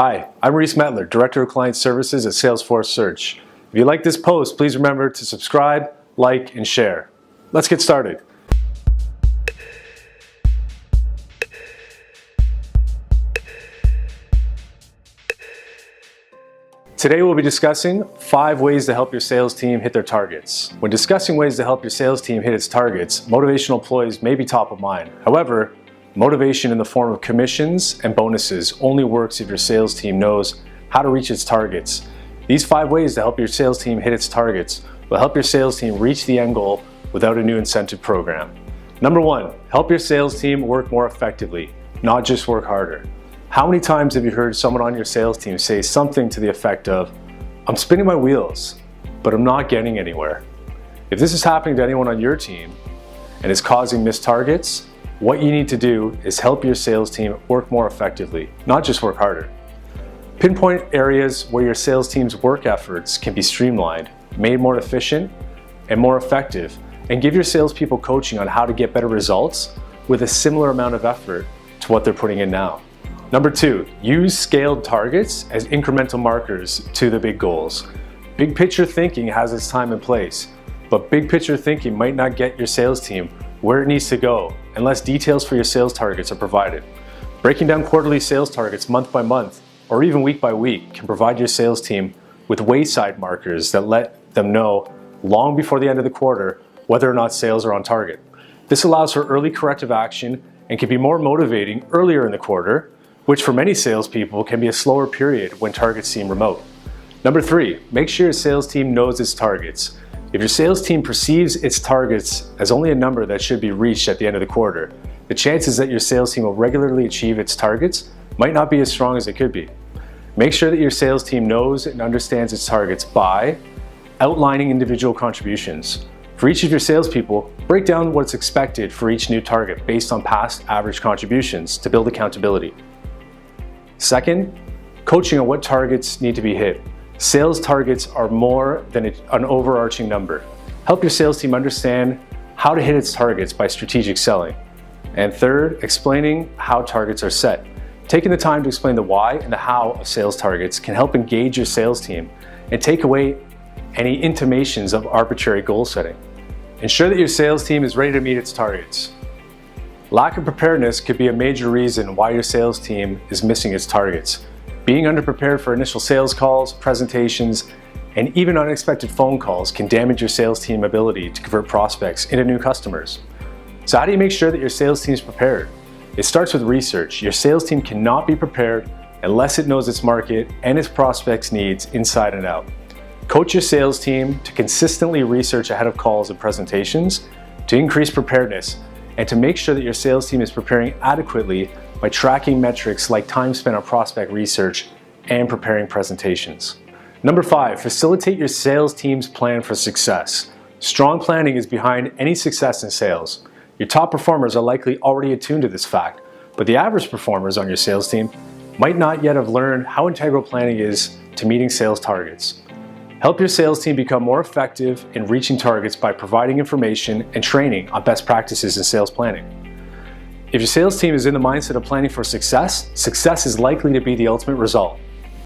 Hi, I'm Reese Metler, Director of Client Services at SalesForce Search. If you like this post, please remember to subscribe, like, and share. Let's get started. Today we'll be discussing 5 ways to help your sales team hit their targets. When discussing ways to help your sales team hit its targets, motivational employees may be top of mind. However, motivation in the form of commissions and bonuses only works if your sales team knows how to reach its targets. These 5 ways to help your sales team hit its targets will help your sales team reach the end goal without a new incentive program. Number 1, help your sales team work more effectively, not just work harder. How many times have you heard someone on your sales team say something to the effect of, "I'm spinning my wheels, but I'm not getting anywhere"? If this is happening to anyone on your team and is causing missed targets, what you need to do is help your sales team work more effectively, not just work harder. Pinpoint areas where your sales team's work efforts can be streamlined, made more efficient and more effective, and give your salespeople coaching on how to get better results with a similar amount of effort to what they're putting in now. Number 2, use scaled targets as incremental markers to the big goals. Big picture thinking has its time and place, but big picture thinking might not get your sales team where it needs to go unless details for your sales targets are provided. Breaking down quarterly sales targets month by month or even week by week can provide your sales team with wayside markers that let them know long before the end of the quarter whether or not sales are on target. This allows for early corrective action and can be more motivating earlier in the quarter, which for many salespeople can be a slower period when targets seem remote. Number 3, make sure your sales team knows its targets. If your sales team perceives its targets as only a number that should be reached at the end of the quarter, the chances that your sales team will regularly achieve its targets might not be as strong as it could be. Make sure that your sales team knows and understands its targets by outlining individual contributions. For each of your salespeople, break down what's expected for each new target based on past average contributions to build accountability. Second, coaching on what targets need to be hit. Sales targets are more than an overarching number. Help your sales team understand how to hit its targets by strategic selling. And third, explaining how targets are set. Taking the time to explain the why and the how of sales targets can help engage your sales team and take away any intimations of arbitrary goal setting. Ensure that your sales team is ready to meet its targets. Lack of preparedness could be a major reason why your sales team is missing its targets. Being underprepared for initial sales calls, presentations, and even unexpected phone calls can damage your sales team's ability to convert prospects into new customers. So how do you make sure that your sales team is prepared? It starts with research. Your sales team cannot be prepared unless it knows its market and its prospects' needs inside and out. Coach your sales team to consistently research ahead of calls and presentations, to increase preparedness, and to make sure that your sales team is preparing adequately by tracking metrics like time spent on prospect research and preparing presentations. Number 5, facilitate your sales team's plan for success. Strong planning is behind any success in sales. Your top performers are likely already attuned to this fact, but the average performers on your sales team might not yet have learned how integral planning is to meeting sales targets. Help your sales team become more effective in reaching targets by providing information and training on best practices in sales planning. If your sales team is in the mindset of planning for success, success is likely to be the ultimate result.